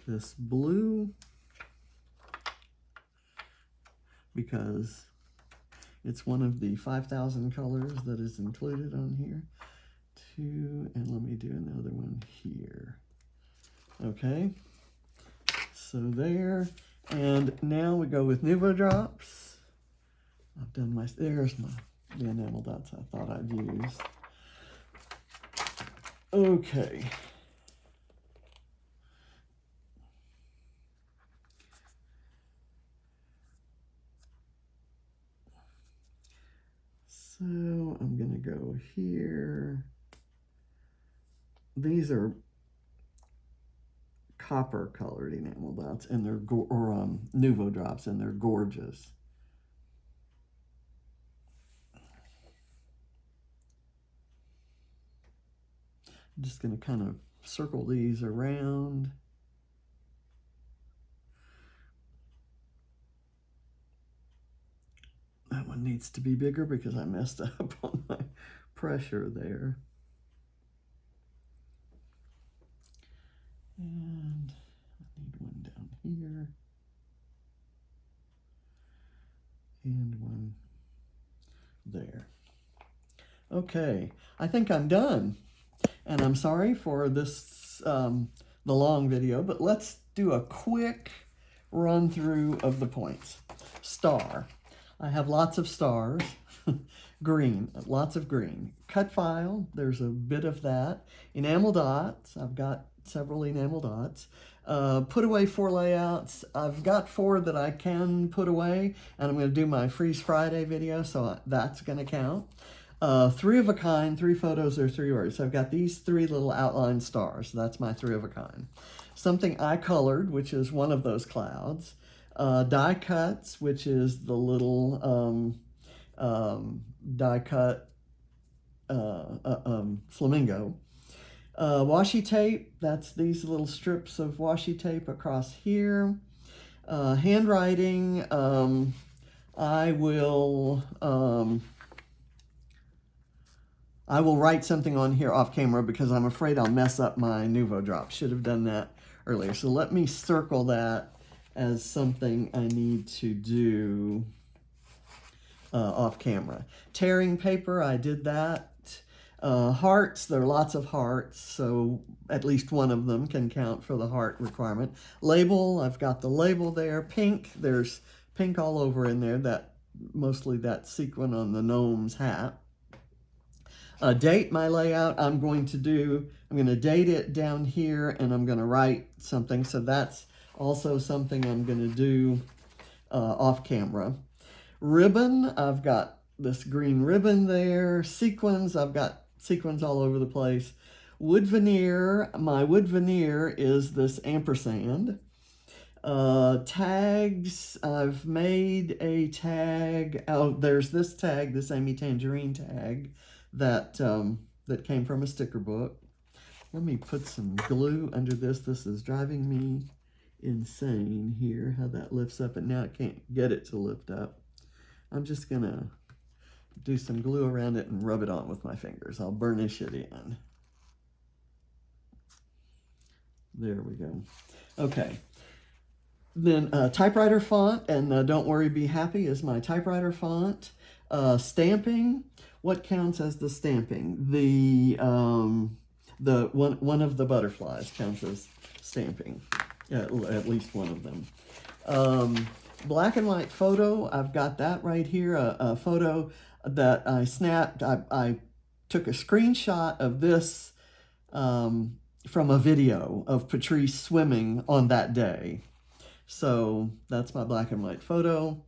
this blue because it's one of the 5,000 colors that is included on here. And let me do another one here. Okay, so there, and now we go with Nuvo drops. I've done there's the enamel dots I thought I'd use. Okay. So I'm gonna go here. These are copper colored enamel dots, and they're Nuvo drops, and they're gorgeous. I'm just going to kind of circle these around. That one needs to be bigger because I messed up on my pressure there. And I need one down here. And one there. Okay, I think I'm done. And I'm sorry for this, the long video, but let's do a quick run through of the points. Star. I have lots of stars. Green, lots of green. Cut file, there's a bit of that. Enamel dots, I've got several enamel dots. Put away 4 layouts. I've got 4 that I can put away, and I'm going to do my Freeze Friday video, so that's going to count. 3 of a kind, 3 photos or 3 words. So I've got these 3 little outline stars. So that's my 3 of a kind. Something I colored, which is one of those clouds. Die cuts, which is the little die cut flamingo. Washi tape, that's these little strips of washi tape across here. Handwriting, I will write something on here off camera because I'm afraid I'll mess up my Nuvo drop. Should have done that earlier. So let me circle that as something I need to do off camera. Tearing paper, I did that. Hearts, there are lots of hearts, so at least one of them can count for the heart requirement. Label, I've got the label there. Pink, there's pink all over in there, that mostly that sequin on the gnome's hat. Date my layout, I'm going to date it down here, and I'm going to write something, so that's also something I'm going to do off camera. Ribbon, I've got this green ribbon there. Sequins, I've got sequins all over the place. Wood veneer, my wood veneer is this ampersand. Tags, I've made a tag. Oh, there's this tag, this Amy Tangerine tag that that came from a sticker book. Let me put some glue under this. This is driving me insane here, how that lifts up, and now I can't get it to lift up. I'm just gonna do some glue around it and rub it on with my fingers. I'll burnish it in. There we go. Okay. Then typewriter font, and Don't Worry, Be Happy is my typewriter font. Stamping, what counts as the stamping? The one of the butterflies counts as stamping, at least one of them. Black and white photo, I've got that right here, a photo that I snapped. I took a screenshot of this from a video of Patrice swimming on that day. So that's my black and white photo.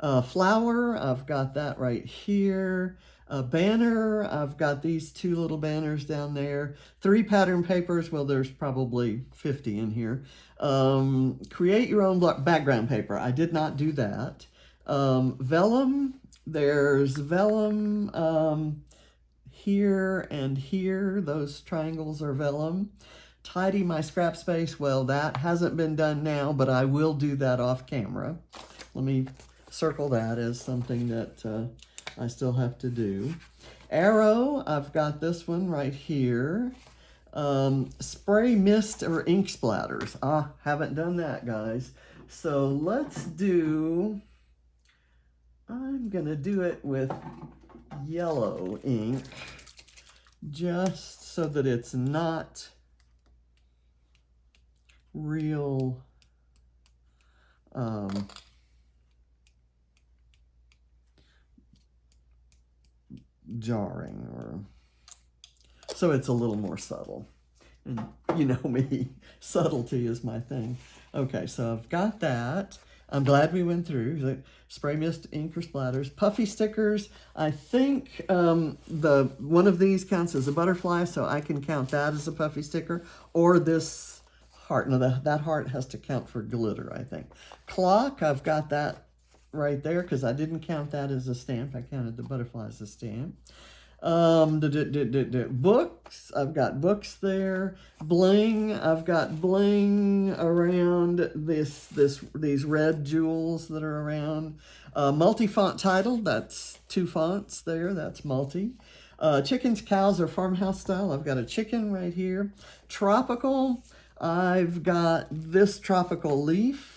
Flower, I've got that right here. Banner, I've got these 2 little banners down there. 3 pattern papers, well, there's probably 50 in here. Create your own background paper. I did not do that. Vellum, there's vellum here and here. Those triangles are vellum. Tidy my scrap space. Well, that hasn't been done now, but I will do that off camera. Let me circle that as something that I still have to do. Arrow, I've got this one right here. Spray mist or ink splatters. Haven't done that, guys. So let's do, I'm gonna do it with yellow ink, just so that it's not real jarring, or so it's a little more subtle. And you know me, subtlety is my thing. Okay, so I've got that. I'm glad we went through the spray mist, ink, or splatters. Puffy stickers. I think one of these counts as a butterfly, so I can count that as a puffy sticker. Or this heart. No, that heart has to count for glitter, I think. Clock, I've got that right there because I didn't count that as a stamp. I counted the butterfly as a stamp. Books, I've got books there. Bling, I've got bling around these red jewels that are around. Multi-font title, that's 2 fonts there, that's multi. Chickens, cows, or farmhouse style, I've got a chicken right here. Tropical, I've got this tropical leaf.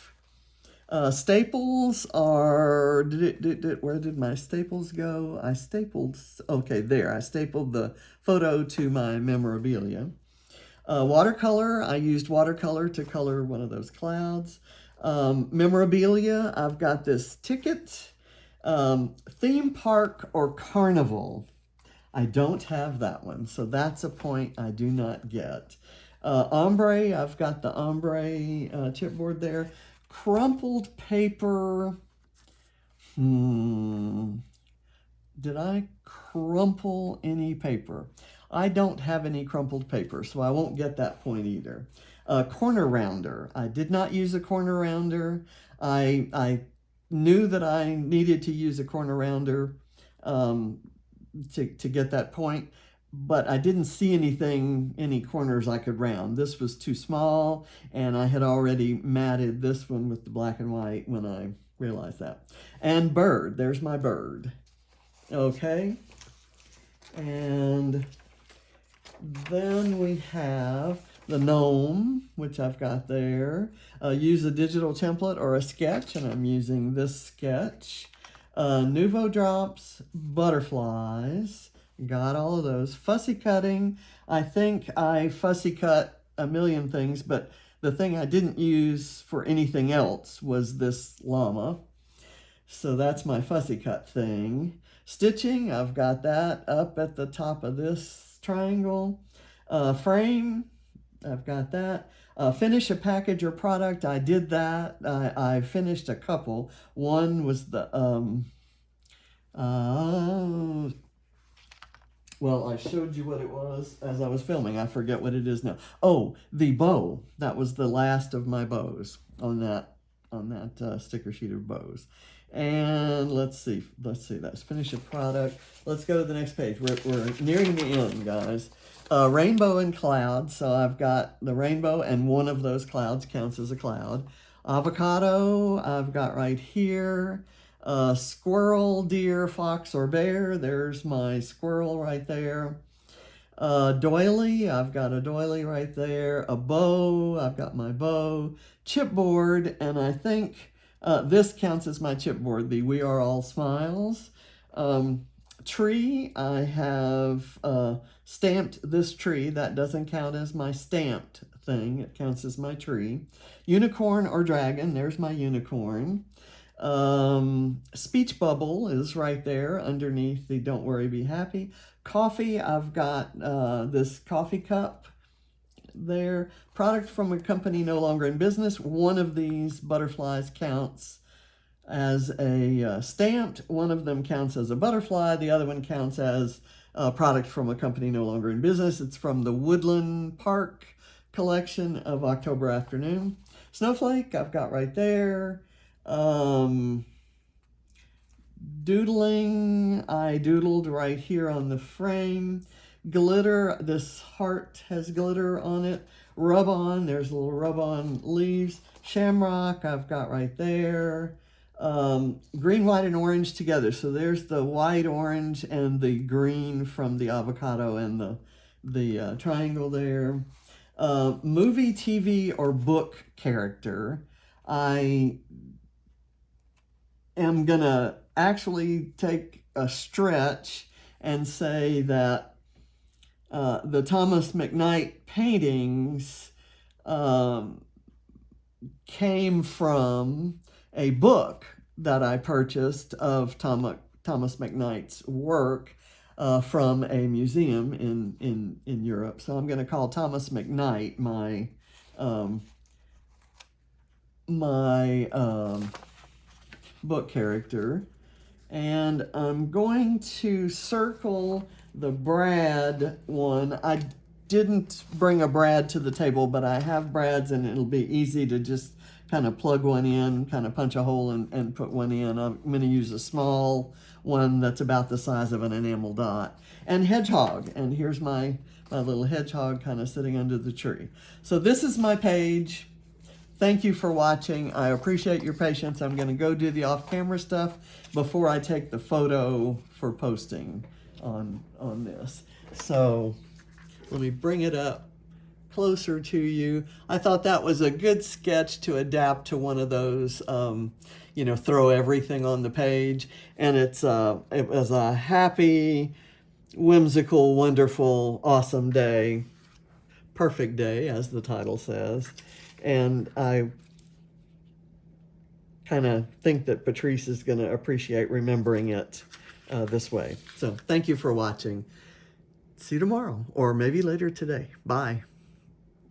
Staples are, where did my staples go? I stapled, okay, there. I stapled the photo to my memorabilia. Watercolor, I used watercolor to color one of those clouds. Memorabilia, I've got this ticket. Theme park or carnival. I don't have that one, so that's a point I do not get. Ombre, I've got the ombre chipboard there. Crumpled paper, did I crumple any paper? I don't have any crumpled paper, so I won't get that point either. Corner rounder, I did not use a corner rounder. I knew that I needed to use a corner rounder to get that point, but I didn't see any corners I could round. This was too small, and I had already matted this one with the black and white when I realized that. And bird, there's my bird. Okay, and then we have the gnome, which I've got there. Use a digital template or a sketch, and I'm using this sketch. Nuvo drops, butterflies, got all of those. Fussy cutting, I think I fussy cut a million things, but the thing I didn't use for anything else was this llama. So that's my fussy cut thing. Stitching, I've got that up at the top of this triangle. Frame, I've got that. Finish a package or product, I did that. I finished a couple. One was the, well, I showed you what it was as I was filming. I forget what it is now. Oh, the bow. That was the last of my bows on that sticker sheet of bows. And let's see, that's finish a product. Let's go to the next page. We're nearing the end, guys. Rainbow and cloud. So I've got the rainbow, and one of those clouds counts as a cloud. Avocado, I've got right here. Squirrel, deer, fox, or bear. There's my squirrel right there. Doily, I've got a doily right there. A bow, I've got my bow. Chipboard, and I think this counts as my chipboard, the We Are All Smiles. Tree, I have stamped this tree. That doesn't count as my stamped thing. It counts as my tree. Unicorn or dragon, there's my unicorn. Speech bubble is right there underneath the Don't Worry, Be Happy. Coffee, I've got this coffee cup there. Product from a company no longer in business. One of these butterflies counts as a stamped. One of them counts as a butterfly. The other one counts as a product from a company no longer in business. It's from the Woodland Park collection of October Afternoon. Snowflake, I've got right there. Doodling, I doodled right here on the frame. Glitter, this heart has glitter on it. Rub on, there's little rub on leaves. Shamrock, I've got right there. Green, white, and orange together. So there's the white, orange, and the green from the avocado and the triangle there. Movie, TV, or book character. I am gonna actually take a stretch and say that the Thomas McKnight paintings came from a book that I purchased of Thomas McKnight's work from a museum in Europe. So I'm going to call Thomas McKnight my book character. And I'm going to circle the Brad one. I didn't bring a brad to the table, but I have brads, and it'll be easy to just kind of plug one in, kind of punch a hole and put one in. I'm going to use a small one that's about the size of an enamel dot. And hedgehog, and here's my little hedgehog kind of sitting under the tree. So this is my page. Thank you for watching. I appreciate your patience. I'm going to go do the off-camera stuff before I take the photo for posting on this. So let me bring it up closer to you. I thought that was a good sketch to adapt to one of those, you know, throw everything on the page. And it was a happy, whimsical, wonderful, awesome day. Perfect day, as the title says. And I kind of think that Patrice is going to appreciate remembering it this way. So thank you for watching. See you tomorrow, or maybe later today. Bye.